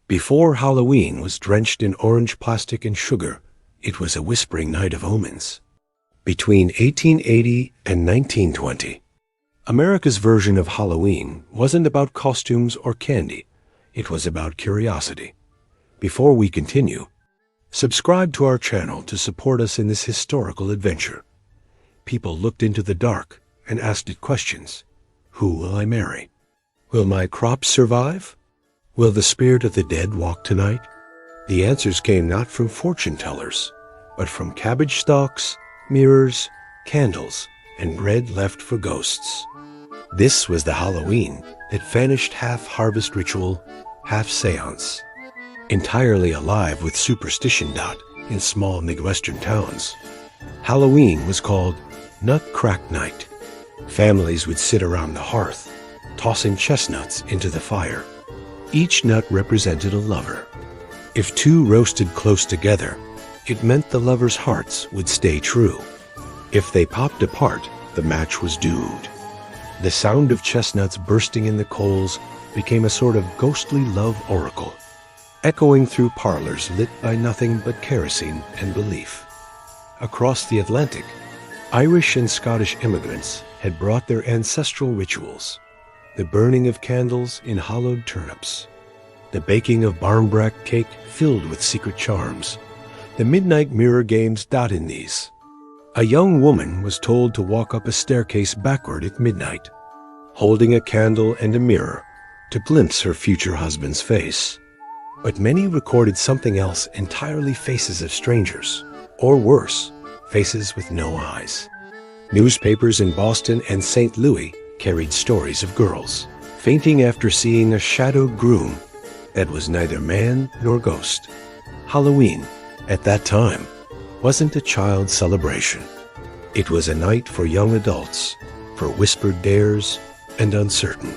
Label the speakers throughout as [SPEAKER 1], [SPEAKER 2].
[SPEAKER 1] Before Halloween was drenched in orange plastic and sugar, it was a whispering night of omens. Between 1880 and 1920, America's version of Halloween wasn't about costumes or candy. It was about curiosity. Before we continue, subscribe to our channel to support us in this historical adventure. People looked into the dark and asked it questions. Who will I marry? Will my crops survive? Will the spirit of the dead walk tonight? The answers came not from fortune tellers, but from cabbage stalks, mirrors, candles, and bread left for ghosts. This was the Halloween that vanished, half harvest ritual, half seance. Entirely alive with superstition. In small Midwestern towns, Halloween was called Nut Crack Night. Families would sit around the hearth, tossing chestnuts into the fire. Each nut represented a lover. If two roasted close together, it meant the lovers' hearts would stay true. If they popped apart, the match was doomed. The sound of chestnuts bursting in the coals became a sort of ghostly love oracle, echoing through parlors lit by nothing but kerosene and belief. Across the Atlantic, Irish and Scottish immigrants had brought their ancestral rituals: the burning of candles in hollowed turnips, the baking of barmbrack cake filled with secret charms, the midnight mirror games. In these, a young woman was told to walk up a staircase backward at midnight, holding a candle and a mirror to glimpse her future husband's face. But many recorded something else entirely: faces of strangers, or worse, faces with no eyes. Newspapers in Boston and St. Louis carried stories of girls fainting after seeing a shadowed groom that was neither man nor ghost. Halloween, at that time, wasn't a child celebration. It was a night for young adults, for whispered dares and uncertain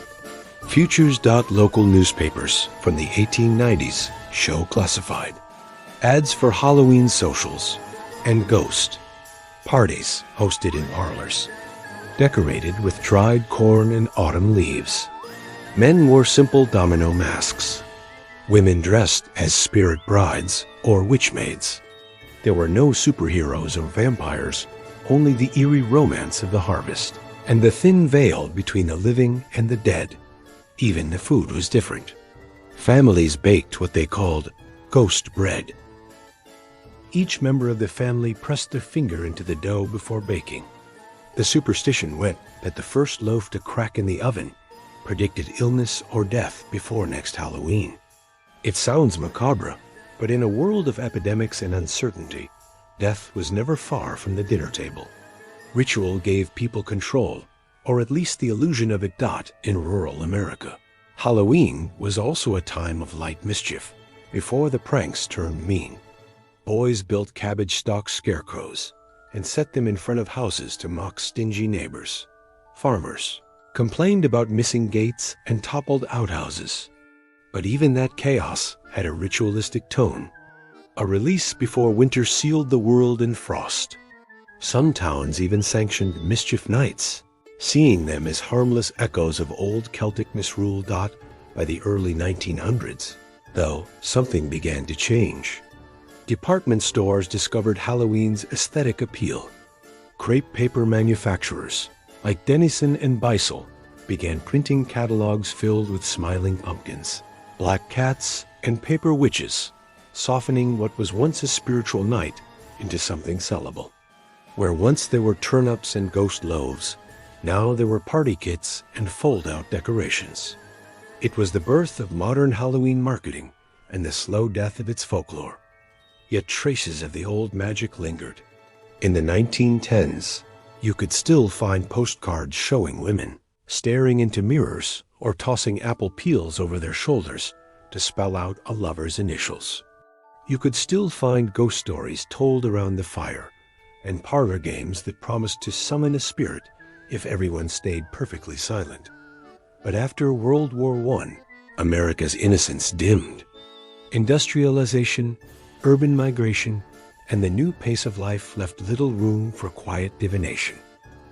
[SPEAKER 1] futures. Local newspapers from the 1890s show classified ads for Halloween socials and ghost parties hosted in parlors, decorated with dried corn and autumn leaves. Men wore simple domino masks. Women dressed as spirit brides or witch maids. There were no superheroes or vampires, only the eerie romance of the harvest and the thin veil between the living and the dead. Even the food was different. Families baked what they called ghost bread. Each member of the family pressed their finger into the dough before baking. The superstition went that the first loaf to crack in the oven predicted illness or death before next Halloween. It sounds macabre, but in a world of epidemics and uncertainty, death was never far from the dinner table. Ritual gave people control, or at least the illusion of it. In rural America, Halloween was also a time of light mischief, before the pranks turned mean. Boys built cabbage stalk scarecrows and set them in front of houses to mock stingy neighbors. Farmers complained about missing gates and toppled outhouses. But even that chaos had a ritualistic tone, a release before winter sealed the world in frost. Some towns even sanctioned mischief nights, seeing them as harmless echoes of old Celtic misrule. By the early 1900s, though, something began to change. Department stores discovered Halloween's aesthetic appeal. Crepe paper manufacturers like Dennison and Beisel began printing catalogs filled with smiling pumpkins, black cats, and paper witches, softening what was once a spiritual night into something sellable. Where once there were turnips and ghost loaves, now there were party kits and fold-out decorations. It was the birth of modern Halloween marketing and the slow death of its folklore. Yet traces of the old magic lingered. In the 1910s, you could still find postcards showing women staring into mirrors or tossing apple peels over their shoulders to spell out a lover's initials. You could still find ghost stories told around the fire and parlor games that promised to summon a spirit if everyone stayed perfectly silent. But after World War I, America's innocence dimmed. Industrialization, urban migration, and the new pace of life left little room for quiet divination.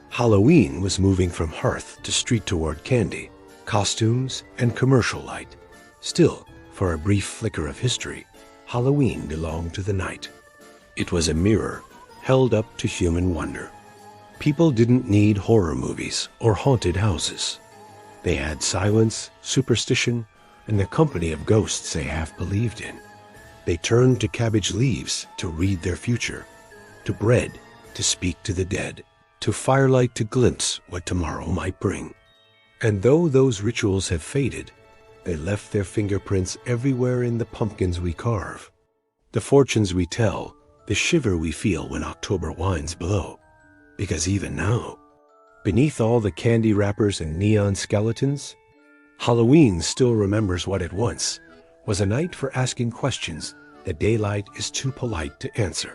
[SPEAKER 1] Halloween was moving from hearth to street toward candy, costumes, and commercial light. Still, For a brief flicker of history, Halloween belonged to the night. It was a mirror held up to human wonder. People didn't need horror movies or haunted houses. They had silence, superstition, and the company of ghosts they half believed in. They turned to cabbage leaves to read their future, to bread to speak to the dead, to firelight to glimpse what tomorrow might bring. And though those rituals have faded, they left their fingerprints everywhere in the pumpkins we carve, the fortunes we tell, the shiver we feel when October winds blow. Because even now, beneath all the candy wrappers and neon skeletons, Halloween still remembers what it once was, a night for asking questions that daylight is too polite to answer.